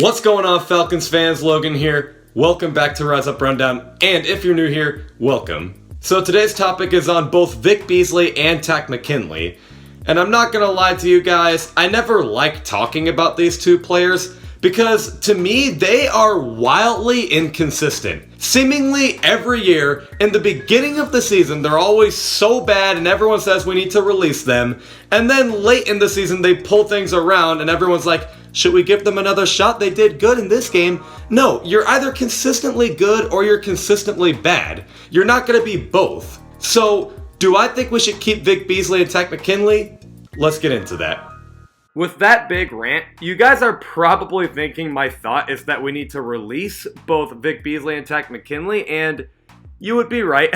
What's going on, Falcons fans? Logan here. Welcome back to Rise Up Rundown, and if you're new here, welcome. So today's topic is on both Vic Beasley and Takk McKinley, and I'm not gonna lie to you guys, I never like talking about these two players because to me, they are wildly inconsistent. Seemingly every year, in the beginning of the season, they're always so bad and everyone says we need to release them, and then late in the season they pull things around and everyone's like, should we give them another shot? They did good in this game. No, you're either consistently good or you're consistently bad. You're not going to be both. So, do I think we should keep Vic Beasley and Takk McKinley? Let's get into that. With that big rant, you guys are probably thinking my thought is that we need to release both Vic Beasley and Takk McKinley, and you would be right.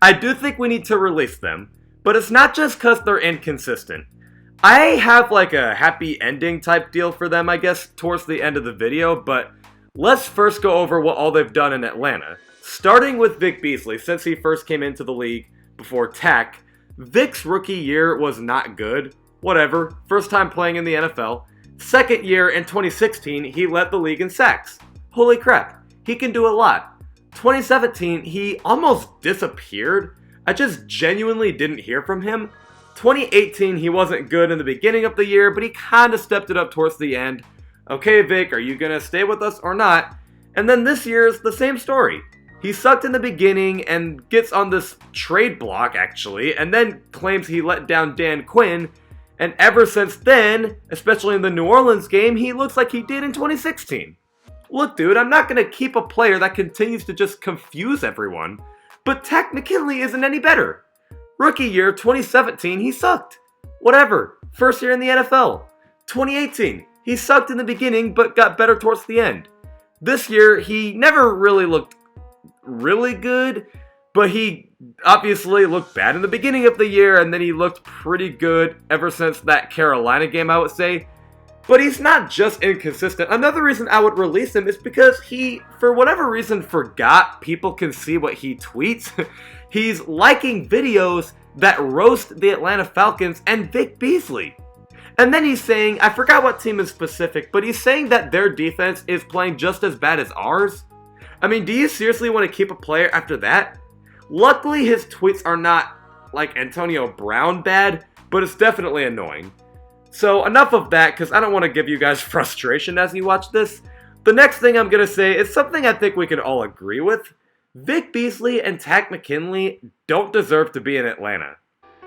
I do think we need to release them, but it's not just because they're inconsistent. I have like a happy ending type deal for them, I guess, towards the end of the video, but let's first go over what all they've done in Atlanta. Starting with Vic Beasley, since he first came into the league before Takk, Vic's rookie year was not good. Whatever, first time playing in the NFL. Second year in 2016, he led the league in sacks. Holy crap, he can do a lot. 2017, he almost disappeared. I just genuinely didn't hear from him. 2018, he wasn't good in the beginning of the year, but he kind of stepped it up towards the end. Okay, Vic, are you going to stay with us or not? And then this year is the same story. He sucked in the beginning and gets on this trade block, actually, and then claims he let down Dan Quinn. And ever since then, especially in the New Orleans game, he looks like he did in 2016. Look, dude, I'm not going to keep a player that continues to just confuse everyone, but Takk McKinley isn't any better. Rookie year, 2017, he sucked. Whatever. First year in the NFL. 2018, he sucked in the beginning, but got better towards the end. This year, he never really looked really good, but he obviously looked bad in the beginning of the year, and then he looked pretty good ever since that Carolina game, I would say. But he's not just inconsistent. Another reason I would release him is because he, for whatever reason, forgot people can see what he tweets. He's liking videos that roast the Atlanta Falcons and Vic Beasley. And then he's saying, I forgot what team is specific, but he's saying that their defense is playing just as bad as ours. I mean, do you seriously want to keep a player after that? Luckily, his tweets are not like Antonio Brown bad, but it's definitely annoying. So enough of that, because I don't want to give you guys frustration as you watch this. The next thing I'm going to say is something I think we can all agree with. Vic Beasley and Takk McKinley don't deserve to be in Atlanta.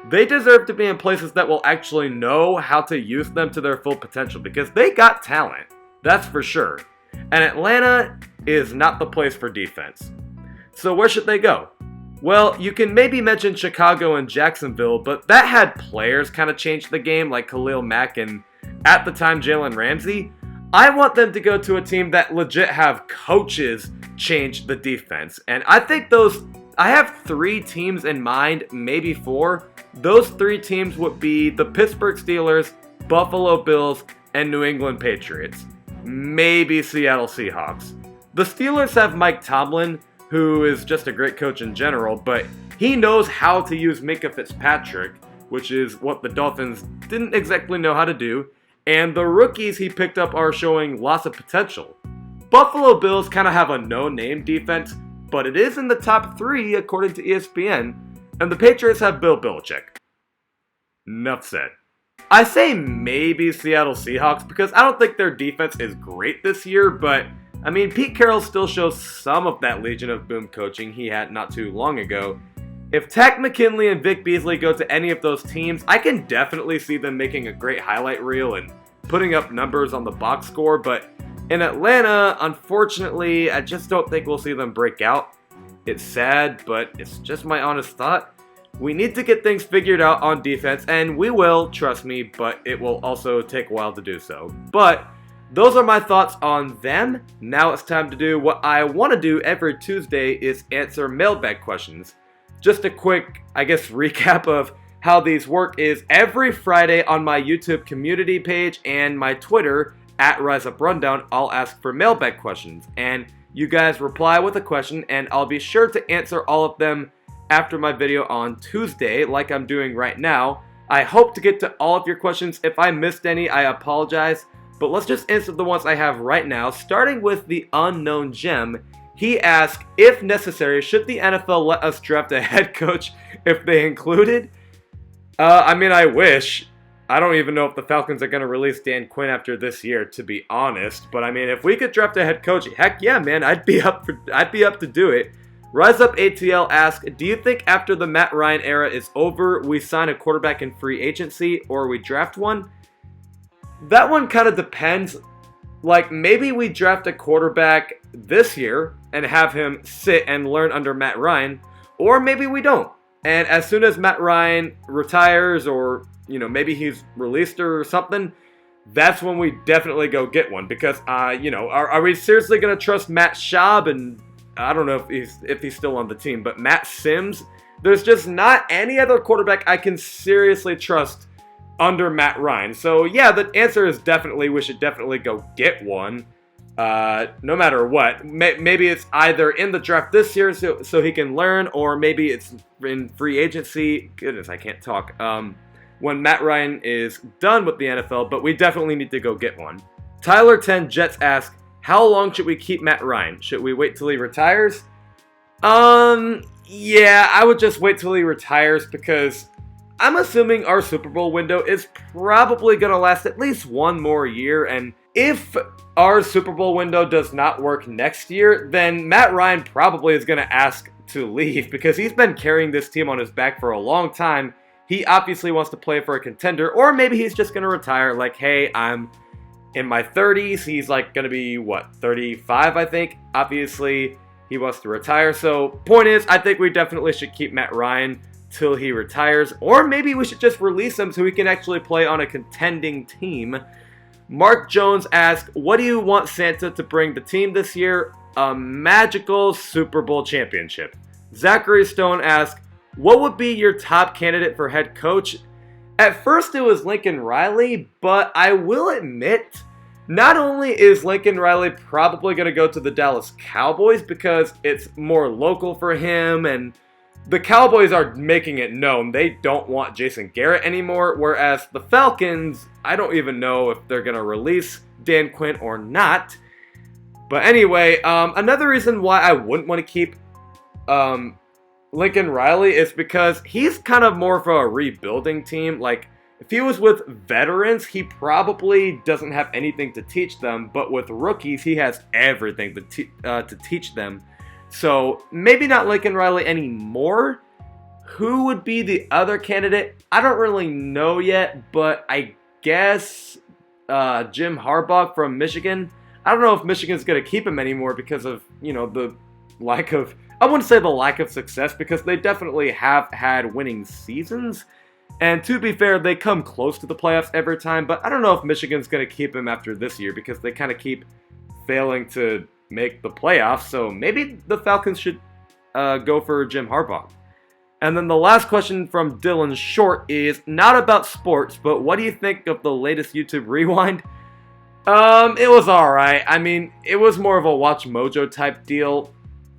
They deserve to be in places that will actually know how to use them to their full potential, because they got talent, that's for sure. And Atlanta is not the place for defense. So where should they go? Well, you can maybe mention Chicago and Jacksonville, but that had players kind of change the game, like Khalil Mack and, at the time, Jalen Ramsey. I want them to go to a team that legit have coaches change the defense. And I think I have 3 teams in mind, maybe 4. Those 3 teams would be the Pittsburgh Steelers, Buffalo Bills, and New England Patriots. Maybe Seattle Seahawks. The Steelers have Mike Tomlin, who is just a great coach in general, but he knows how to use Minkah Fitzpatrick, which is what the Dolphins didn't exactly know how to do, and the rookies he picked up are showing lots of potential. Buffalo Bills kind of have a no-name defense, but it is in the top 3 according to ESPN, and the Patriots have Bill Belichick. Enough said. I say maybe Seattle Seahawks because I don't think their defense is great this year, but I mean, Pete Carroll still shows some of that Legion of Boom coaching he had not too long ago. If Takk McKinley and Vic Beasley go to any of those teams, I can definitely see them making a great highlight reel and putting up numbers on the box score, but in Atlanta, unfortunately, I just don't think we'll see them break out. It's sad, but it's just my honest thought. We need to get things figured out on defense, and we will, trust me, but it will also take a while to do so. But those are my thoughts on them. Now it's time to do what I want to do every Tuesday, is answer mailbag questions. Just a quick, recap of how these work is every Friday on my YouTube community page and my Twitter, @RiseUpRundown, I'll ask for mailbag questions. And you guys reply with a question, and I'll be sure to answer all of them after my video on Tuesday, like I'm doing right now. I hope to get to all of your questions. If I missed any, I apologize. but let's just answer the ones I have right now, starting with the unknown gem. He asked, if necessary, should the NFL let us draft a head coach if they included? I wish. I don't even know if the Falcons are going to release Dan Quinn after this year, to be honest. But if we could draft a head coach, heck yeah, man, I'd be up to do it. Rise Up ATL asks, do you think after the Matt Ryan era is over, we sign a quarterback in free agency or we draft one? That one kind of depends. Like, maybe we draft a quarterback this year and have him sit and learn under Matt Ryan, or maybe we don't. And as soon as Matt Ryan retires or, maybe he's released or something, that's when we definitely go get one. Because, are we seriously going to trust Matt Schaub? And I don't know if he's still on the team, but Matt Sims? There's just not any other quarterback I can seriously trust under Matt Ryan. So yeah, the answer is definitely we should definitely go get one, no matter what. Maybe it's either in the draft this year so he can learn, or maybe it's in free agency. Goodness, I can't talk. When Matt Ryan is done with the NFL, but we definitely need to go get one. Tyler 10 Jets asks, how long should we keep Matt Ryan? Should we wait till he retires? Yeah, I would just wait till he retires because I'm assuming our Super Bowl window is probably going to last at least one more year, and if our Super Bowl window does not work next year, then Matt Ryan probably is going to ask to leave because he's been carrying this team on his back for a long time. He obviously wants to play for a contender, or maybe he's just going to retire like, hey, I'm in my 30s. He's like going to be, 35, I think. Obviously, he wants to retire. So, point is, I think we definitely should keep Matt Ryan till he retires, or maybe we should just release him so he can actually play on a contending team. Mark Jones asks, what do you want Santa to bring the team this year? A magical Super Bowl championship. Zachary Stone asks, what would be your top candidate for head coach? At first it was Lincoln Riley, but I will admit, not only is Lincoln Riley probably going to go to the Dallas Cowboys because it's more local for him, and the Cowboys are making it known they don't want Jason Garrett anymore, whereas the Falcons, I don't even know if they're going to release Dan Quinn or not. But anyway, another reason why I wouldn't want to keep Lincoln Riley is because he's kind of more of a rebuilding team. Like, if he was with veterans, he probably doesn't have anything to teach them, but with rookies, he has everything to teach them. So, maybe not Lincoln Riley anymore. Who would be the other candidate? I don't really know yet, but I guess Jim Harbaugh from Michigan. I don't know if Michigan's going to keep him anymore because of, the lack of, I wouldn't say the lack of success, because they definitely have had winning seasons. And to be fair, they come close to the playoffs every time, but I don't know if Michigan's going to keep him after this year because they kind of keep failing to make the playoffs, so maybe the Falcons should go for Jim Harbaugh. And then the last question from Dylan Short is not about sports, but what do you think of the latest YouTube Rewind? It was alright. It was more of a Watch Mojo type deal.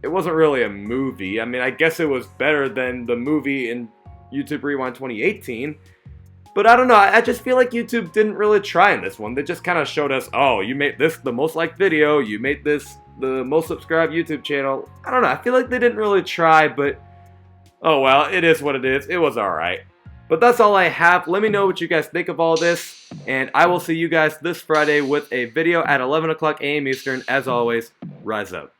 It wasn't really a movie. I guess it was better than the movie in YouTube Rewind 2018. But I don't know, I just feel like YouTube didn't really try in this one. They just kind of showed us, oh, you made this the most liked video, you made this the most subscribed YouTube channel. I don't know, I feel like they didn't really try, but oh well, it is what it is. It was alright. But that's all I have. Let me know what you guys think of all this, and I will see you guys this Friday with a video at 11 o'clock a.m. Eastern. As always, rise up.